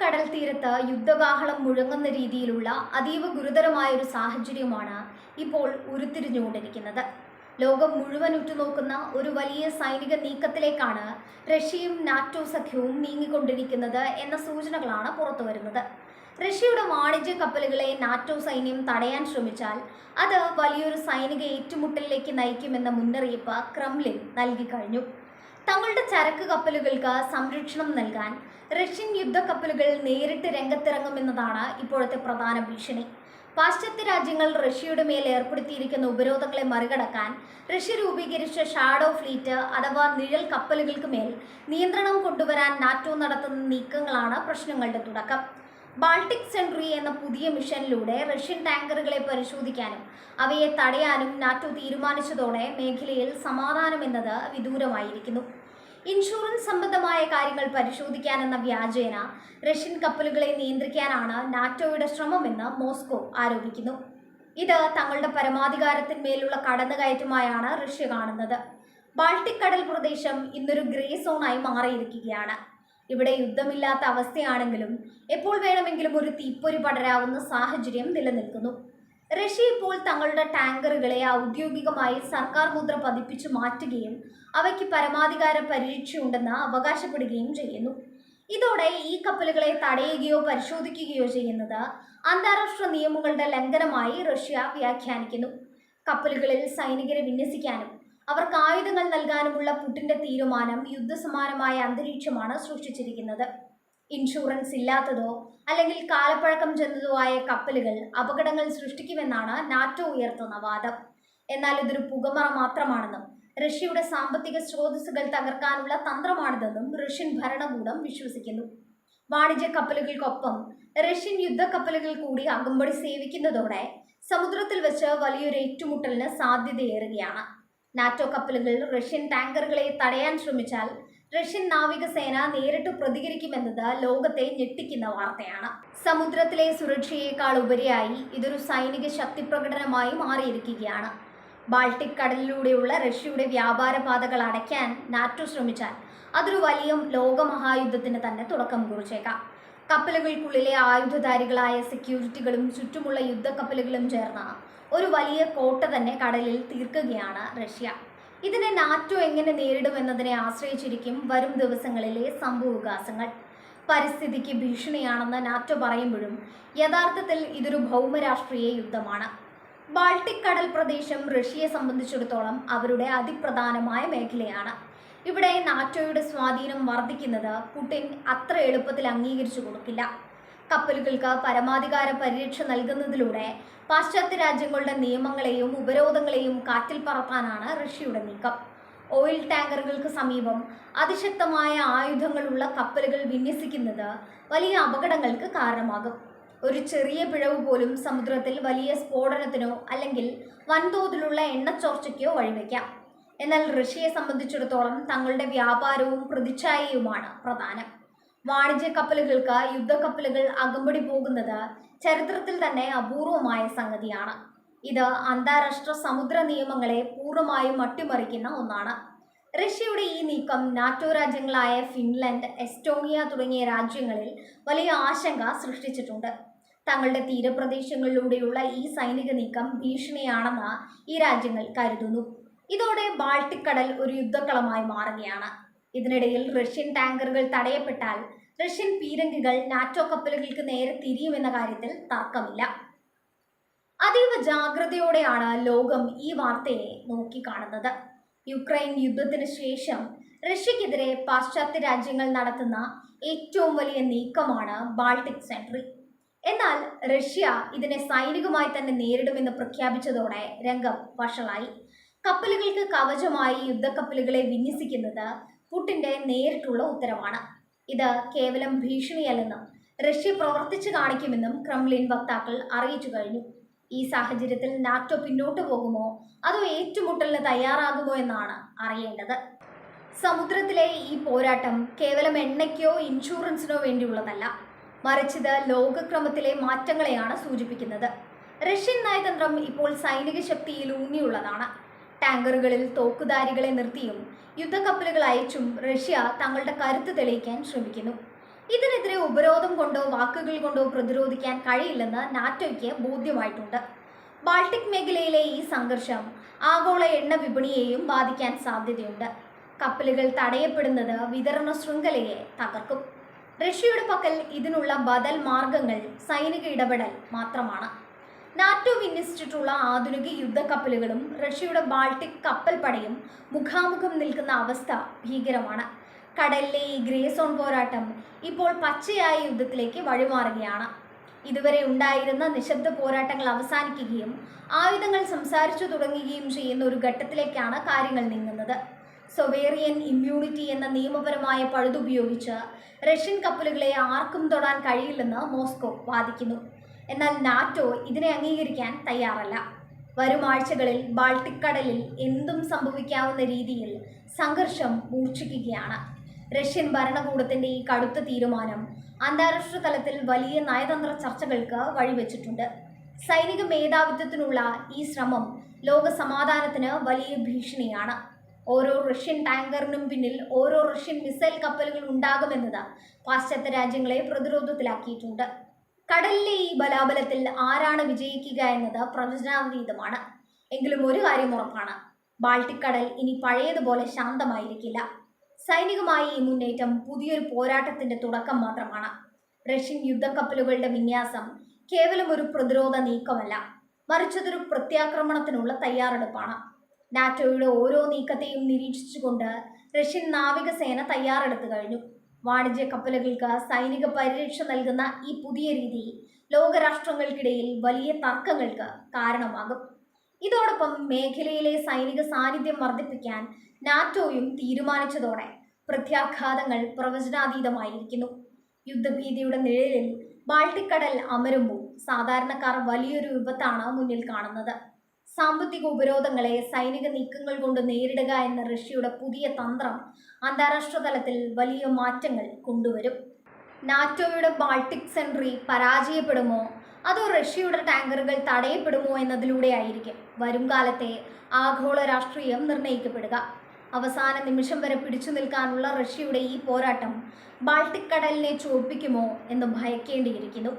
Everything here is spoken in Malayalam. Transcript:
കടൽ തീരത്ത് യുദ്ധകാഹളം മുഴങ്ങുന്ന രീതിയിലുള്ള അതീവ ഗുരുതരമായ ഒരു സാഹചര്യമാണ് ഇപ്പോൾ ഉരുത്തിരിഞ്ഞുകൊണ്ടിരിക്കുന്നത്. ലോകം മുഴുവൻ ഉറ്റുനോക്കുന്ന ഒരു വലിയ സൈനിക നീക്കത്തിലേക്കാണ് റഷ്യയും നാറ്റോ സഖ്യവും നീങ്ങിക്കൊണ്ടിരിക്കുന്നത് എന്ന സൂചനകളാണ് പുറത്തുവരുന്നത്. റഷ്യയുടെ വാണിജ്യ കപ്പലുകളെ നാറ്റോ സൈന്യം തടയാൻ ശ്രമിച്ചാൽ അത് വലിയൊരു സൈനിക ഏറ്റുമുട്ടലിലേക്ക് നയിക്കുമെന്ന മുന്നറിയിപ്പ് ക്രെംലിൻ നൽകിക്കഴിഞ്ഞു. തങ്ങളുടെ ചരക്ക് കപ്പലുകൾക്ക് സംരക്ഷണം നൽകാൻ റഷ്യൻ യുദ്ധക്കപ്പലുകൾ നേരിട്ട് രംഗത്തിറങ്ങുമെന്നതാണ് ഇപ്പോഴത്തെ പ്രധാന ഭീഷണി. പാശ്ചാത്യ രാജ്യങ്ങൾ റഷ്യയുടെ മേൽ ഏർപ്പെടുത്തിയിരിക്കുന്ന ഉപരോധങ്ങളെ മറികടക്കാൻ റഷ്യ രൂപീകരിച്ച ഷാഡോ ഫ്ലീറ്റ് അഥവാ നിഴൽ കപ്പലുകൾക്ക് മേൽ നിയന്ത്രണം കൊണ്ടുവരാൻ നാറ്റോ നടത്തുന്ന നീക്കങ്ങളാണ് പ്രശ്നങ്ങളുടെ തുടക്കം. ബാൾട്ടിക് സെൻട്രി എന്ന പുതിയ മിഷനിലൂടെ റഷ്യൻ ടാങ്കറുകളെ പരിശോധിക്കാനും അവയെ തടയാനും നാറ്റോ തീരുമാനിച്ചതോടെ മേഖലയിൽ സമാധാനം എന്നത് വിദൂരമായിരിക്കുന്നു. ഇൻഷുറൻസ് സംബന്ധമായ കാര്യങ്ങൾ പരിശോധിക്കാനെന്ന വ്യാജേന റഷ്യൻ കപ്പലുകളെ നിയന്ത്രിക്കാനാണ് നാറ്റോയുടെ ശ്രമമെന്ന് മോസ്കോ ആരോപിക്കുന്നു. ഇത് തങ്ങളുടെ പരമാധികാരത്തിന്മേലുള്ള കടന്നുകയറ്റമായാണ് റഷ്യ കാണുന്നത്. ബാൾട്ടിക് കടൽ പ്രദേശം ഇന്നൊരു ഗ്രേ സോണായി മാറിയിരിക്കുകയാണ്. ഇവിടെ യുദ്ധമില്ലാത്ത അവസ്ഥയാണെങ്കിലും എപ്പോൾ വേണമെങ്കിലും ഒരു തീപ്പൊരി പടരാവുന്ന സാഹചര്യം നിലനിൽക്കുന്നു. റഷ്യ ഇപ്പോൾ തങ്ങളുടെ ടാങ്കറുകളെ ഔദ്യോഗികമായി സർക്കാർ മുദ്ര പതിപ്പിച്ചു മാറ്റുകയും അവയ്ക്ക് പരമാധികാര പരിരക്ഷയുണ്ടെന്ന് അവകാശപ്പെടുകയും ചെയ്യുന്നു. ഇതോടെ ഈ കപ്പലുകളെ തടയുകയോ പരിശോധിക്കുകയോ ചെയ്യുന്നത് അന്താരാഷ്ട്ര നിയമങ്ങളുടെ ലംഘനമായി റഷ്യ വ്യാഖ്യാനിക്കുന്നു. കപ്പലുകളിൽ സൈനികരെ വിന്യസിക്കാനും അവർക്ക് ആയുധങ്ങൾ നൽകാനുമുള്ള പുടിന്റെ തീരുമാനം യുദ്ധസമാനമായ അന്തരീക്ഷമാണ് സൃഷ്ടിച്ചിരിക്കുന്നത്. ഇൻഷുറൻസ് ഇല്ലാത്തതോ അല്ലെങ്കിൽ കാലപ്പഴക്കം ചെന്നതോ ആയ കപ്പലുകൾ അപകടങ്ങൾ സൃഷ്ടിക്കുമെന്നാണ് നാറ്റോ ഉയർത്തുന്ന വാദം. എന്നാൽ ഇതൊരു പുകമറ മാത്രമാണെന്നും റഷ്യയുടെ സാമ്പത്തിക സ്രോതസ്സുകൾ തകർക്കാനുള്ള തന്ത്രമാണിതെന്നും റഷ്യൻ ഭരണകൂടം വിശ്വസിക്കുന്നു. വാണിജ്യ കപ്പലുകൾക്കൊപ്പം റഷ്യൻ യുദ്ധക്കപ്പലുകൾ കൂടി അകമ്പടി സേവിക്കുന്നതോടെ സമുദ്രത്തിൽ വെച്ച് വലിയൊരു ഏറ്റുമുട്ടലിന് സാധ്യതയേറുകയാണ്. നാറ്റോ കപ്പലുകൾ റഷ്യൻ ടാങ്കറുകളെ തടയാൻ ശ്രമിച്ചാൽ റഷ്യൻ നാവികസേന നേരിട്ട് പ്രതികരിക്കുമെന്നത് ലോകത്തെ ഞെട്ടിക്കുന്ന വാർത്തയാണ്. സമുദ്രത്തിലെ സുരക്ഷയേക്കാൾ ഉപരിയായി ഇതൊരു സൈനിക ശക്തി പ്രകടനമായി മാറിയിരിക്കുകയാണ്. ബാൾട്ടിക് കടലിലൂടെയുള്ള റഷ്യയുടെ വ്യാപാര പാതകൾ അടയ്ക്കാൻ നാറ്റോ ശ്രമിച്ചാൽ അതൊരു വലിയ ലോകമഹായുദ്ധത്തിന് തന്നെ തുടക്കം കുറിച്ചേക്കാം. കപ്പലുകൾക്കുള്ളിലെ ആയുധധാരികളായ സെക്യൂരിറ്റികളും ചുറ്റുമുള്ള യുദ്ധക്കപ്പലുകളും ചേർന്ന ഒരു വലിയ കോട്ട തന്നെ കടലിൽ തീർക്കുകയാണ് റഷ്യ. ഇതിനെ നാറ്റോ എങ്ങനെ നേരിടുമെന്നതിനെ ആശ്രയിച്ചിരിക്കും വരും ദിവസങ്ങളിലെ സംഭവവികാസങ്ങൾ. പരിസ്ഥിതിക്ക് ഭീഷണിയാണെന്ന് നാറ്റോ പറയുമ്പോഴും യഥാർത്ഥത്തിൽ ഇതൊരു ഭൗമരാഷ്ട്രീയ യുദ്ധമാണ്. ബാൾട്ടിക് കടൽ പ്രദേശം റഷ്യയെ സംബന്ധിച്ചിടത്തോളം അവരുടെ അതിപ്രധാനമായ മേഖലയാണ്. ഇവിടെ നാറ്റോയുടെ സ്വാധീനം വർദ്ധിക്കുന്നത് പുടിൻ അത്ര എളുപ്പത്തിൽ അംഗീകരിച്ചു കൊടുക്കില്ല. കപ്പലുകൾക്ക് പരമാധികാര പരിരക്ഷ നൽകുന്നതിലൂടെ പാശ്ചാത്യ രാജ്യങ്ങളുടെ നിയമങ്ങളെയും ഉപരോധങ്ങളെയും കാറ്റിൽ പറത്താനാണ് റഷ്യയുടെ നീക്കം. ഓയിൽ ടാങ്കറുകൾക്ക് സമീപം അതിശക്തമായ ആയുധങ്ങളുള്ള കപ്പലുകൾ വിന്യസിക്കുന്നത് വലിയ അപകടങ്ങൾക്ക് കാരണമാകും. ഒരു ചെറിയ പിഴവ് പോലും സമുദ്രത്തിൽ വലിയ സ്ഫോടനത്തിനോ അല്ലെങ്കിൽ വൻതോതിലുള്ള എണ്ണച്ചോർച്ചയ്ക്കോ വഴിവെക്കാം. എന്നാൽ റഷ്യയെ സംബന്ധിച്ചിടത്തോളം തങ്ങളുടെ വ്യാപാരവും പ്രതിച്ഛായയുമാണ് പ്രധാനം. വാണിജ്യ കപ്പലുകൾക്ക് യുദ്ധക്കപ്പലുകൾ അകമ്പടി പോകുന്നത് ചരിത്രത്തിൽ തന്നെ അപൂർവമായ സംഗതിയാണ്. ഇത് അന്താരാഷ്ട്ര സമുദ്ര നിയമങ്ങളെ പൂർണ്ണമായും അട്ടിമറിക്കുന്ന ഒന്നാണ്. റഷ്യയുടെ ഈ നീക്കം നാറ്റോ രാജ്യങ്ങളായ ഫിൻലൻഡ്, എസ്റ്റോണിയ തുടങ്ങിയ രാജ്യങ്ങളിൽ വലിയ ആശങ്ക സൃഷ്ടിച്ചിട്ടുണ്ട്. തങ്ങളുടെ തീരപ്രദേശങ്ങളിലൂടെയുള്ള ഈ സൈനിക നീക്കം ഭീഷണിയാണെന്ന് ഈ രാജ്യങ്ങൾ കരുതുന്നു. ഇതോടെ ബാൾട്ടിക് കടൽ ഒരു യുദ്ധക്കളമായി മാറുകയാണ്. ഇതിനിടയിൽ റഷ്യൻ ടാങ്കറുകൾ തടയപ്പെട്ടാൽ റഷ്യൻ പീരങ്കികൾ നാറ്റോ കപ്പലുകൾക്ക് നേരെ തിരിയുമെന്ന കാര്യത്തിൽ തർക്കമില്ല. അതീവ ജാഗ്രതയോടെയാണ് ലോകം ഈ വാർത്തയെ നോക്കിക്കാണുന്നത്. യുക്രൈൻ യുദ്ധത്തിന് ശേഷം റഷ്യക്കെതിരെ പാശ്ചാത്യ രാജ്യങ്ങൾ നടത്തുന്ന ഏറ്റവും വലിയ നീക്കമാണ് ബാൾട്ടിക് സെൻട്രി. എന്നാൽ റഷ്യ ഇതിനെ സൈനികമായി തന്നെ നേരിടുമെന്ന് പ്രഖ്യാപിച്ചതോടെ രംഗം വഷളായി. കപ്പലുകൾക്ക് കവചമായി യുദ്ധക്കപ്പലുകളെ വിന്യസിക്കുന്നത് പുടിന്റെ നേരിട്ടുള്ള ഉത്തരവാണ്. ഇത് കേവലം ഭീഷണിയല്ലെന്നും റഷ്യ പ്രവർത്തിച്ചു കാണിക്കുമെന്നും ക്രെംലിൻ വക്താക്കൾ അറിയിച്ചു കഴിഞ്ഞു. ഈ സാഹചര്യത്തിൽ നാറ്റോ പിന്നോട്ട് പോകുമോ അതോ ഏറ്റുമുട്ടലിന് തയ്യാറാകുമോ എന്നാണ് അറിയേണ്ടത്. സമുദ്രത്തിലെ ഈ പോരാട്ടം കേവലം എണ്ണയ്ക്കോ ഇൻഷുറൻസിനോ വേണ്ടിയുള്ളതല്ല, മറിച്ച് ലോകക്രമത്തിലെ മാറ്റങ്ങളെയാണ് സൂചിപ്പിക്കുന്നത്. റഷ്യൻ നയതന്ത്രം ഇപ്പോൾ സൈനിക ശക്തിയിൽ ഊന്നിയുള്ളതാണ്. ടാങ്കറുകളിൽ തോക്കുധാരികളെ നിർത്തിയും യുദ്ധക്കപ്പലുകൾ അയച്ചും റഷ്യ തങ്ങളുടെ കരുത്ത് തെളിയിക്കാൻ ശ്രമിക്കുന്നു. ഇതിനെതിരെ ഉപരോധം കൊണ്ടോ വാക്കുകൾ കൊണ്ടോ പ്രതിരോധിക്കാൻ കഴിയില്ലെന്ന് നാറ്റോയ്ക്ക് ബോധ്യമായിട്ടുണ്ട്. ബാൾട്ടിക് മേഖലയിലെ ഈ സംഘർഷം ആഗോള എണ്ണ വിപണിയെയും ബാധിക്കാൻ സാധ്യതയുണ്ട്. കപ്പലുകൾ തടയപ്പെടുന്നത് വിതരണ ശൃംഖലയെ തകർക്കും. റഷ്യയുടെ പക്കൽ ഇതിനുള്ള ബദൽ മാർഗങ്ങൾ സൈനിക ഇടപെടൽ മാത്രമാണ്. നാറ്റോ വിന്യസിച്ചിട്ടുള്ള ആധുനിക യുദ്ധക്കപ്പലുകളും റഷ്യയുടെ ബാൾട്ടിക് കപ്പൽപ്പടയും മുഖാമുഖം നിൽക്കുന്ന അവസ്ഥ ഭീകരമാണ്. കടലിലെ ഈ ഗ്രേ സോൺ പോരാട്ടം ഇപ്പോൾ പച്ചയായ യുദ്ധത്തിലേക്ക് വഴിമാറുകയാണ്. ഇതുവരെ ഉണ്ടായിരുന്ന നിശബ്ദ പോരാട്ടങ്ങൾ അവസാനിക്കുകയും ആയുധങ്ങൾ സംസാരിച്ചു തുടങ്ങുകയും ചെയ്യുന്ന ഒരു ഘട്ടത്തിലേക്കാണ് കാര്യങ്ങൾ നീങ്ങുന്നത്. സൊവേറിയൻ ഇമ്മ്യൂണിറ്റി എന്ന നിയമപരമായ പഴുതുപയോഗിച്ച് റഷ്യൻ കപ്പലുകളെ ആർക്കും തൊടാൻ കഴിയില്ലെന്ന് മോസ്കോ വാദിക്കുന്നു. എന്നാൽ നാറ്റോ ഇതിനെ അംഗീകരിക്കാൻ തയ്യാറല്ല. വരും ആഴ്ചകളിൽ ബാൾട്ടിക് കടലിൽ എന്തും സംഭവിക്കാവുന്ന രീതിയിൽ സംഘർഷം മൂർച്ഛിക്കുകയാണ്. റഷ്യൻ ഭരണകൂടത്തിന്റെ ഈ കടുത്ത തീരുമാനം അന്താരാഷ്ട്ര തലത്തിൽ വലിയ നയതന്ത്ര ചർച്ചകൾക്ക് വഴിവെച്ചിട്ടുണ്ട്. സൈനിക മേധാവിത്വത്തിനുള്ള ഈ ശ്രമം ലോക സമാധാനത്തിന് വലിയ ഭീഷണിയാണ്. ഓരോ റഷ്യൻ ടാങ്കറിനും പിന്നിൽ ഓരോ റഷ്യൻ മിസൈൽ കപ്പലുകൾ ഉണ്ടാകുമെന്നത് പാശ്ചാത്യ രാജ്യങ്ങളെ പ്രതിരോധത്തിലാക്കിയിട്ടുണ്ട്. കടലിലെ ഈ ബലാബലത്തിൽ ആരാണ് വിജയിക്കുക എന്നത് പ്രവചനാതീതമാണ്. എങ്കിലും ഒരു കാര്യം ഉറപ്പാണ്, ബാൾട്ടിക് കടൽ ഇനി പഴയതുപോലെ ശാന്തമായിരിക്കില്ല. സൈനികമായി ഈ മുന്നേറ്റം പുതിയൊരു പോരാട്ടത്തിന്റെ തുടക്കം മാത്രമാണ്. റഷ്യൻ യുദ്ധക്കപ്പലുകളുടെ വിന്യാസം കേവലം ഒരു പ്രതിരോധ നീക്കമല്ല, മറിച്ചതൊരു പ്രത്യാക്രമണത്തിനുള്ള തയ്യാറെടുപ്പാണ്. നാറ്റോയുടെ ഓരോ നീക്കത്തെയും നിരീക്ഷിച്ചുകൊണ്ട് റഷ്യൻ നാവികസേന തയ്യാറെടുത്തു കഴിഞ്ഞു. വാണിജ്യ കപ്പലുകൾക്ക് സൈനിക പരിരക്ഷ നൽകുന്ന ഈ പുതിയ രീതി ലോകരാഷ്ട്രങ്ങൾക്കിടയിൽ വലിയ തർക്കങ്ങൾക്ക് കാരണമാകും. ഇതോടൊപ്പം മേഖലയിലെ സൈനിക സാന്നിധ്യം വർദ്ധിപ്പിക്കാൻ നാറ്റോയും തീരുമാനിച്ചതോടെ പ്രത്യാഘാതങ്ങൾ പ്രവചനാതീതമായിരിക്കുന്നു. യുദ്ധഭീതിയുടെ നിഴലിൽ ബാൾട്ടിക് കടൽ അമരുമ്പോൾ സാധാരണക്കാർ വലിയൊരു വിപത്താണ് മുന്നിൽ കാണുന്നത്. സാമ്പത്തിക ഉപരോധങ്ങളെ സൈനിക നീക്കങ്ങൾ കൊണ്ട് നേരിടുക എന്ന റഷ്യയുടെ പുതിയ തന്ത്രം അന്താരാഷ്ട്ര തലത്തിൽ വലിയ മാറ്റങ്ങൾ കൊണ്ടുവരും. നാറ്റോയുടെ ബാൾട്ടിക് സെൻട്രി പരാജയപ്പെടുമോ അതോ റഷ്യയുടെ ടാങ്കറുകൾ തടയപ്പെടുമോ എന്നതിലൂടെ ആയിരിക്കും വരും കാലത്തെ ആഗോള രാഷ്ട്രീയം നിർണ്ണയിക്കപ്പെടുക. അവസാന നിമിഷം വരെ പിടിച്ചു നിൽക്കാനുള്ള റഷ്യയുടെ ഈ പോരാട്ടം ബാൾട്ടിക് കടലിനെ ചോർപ്പിക്കുമോ എന്ന് ഭയക്കേണ്ടിയിരിക്കുന്നു.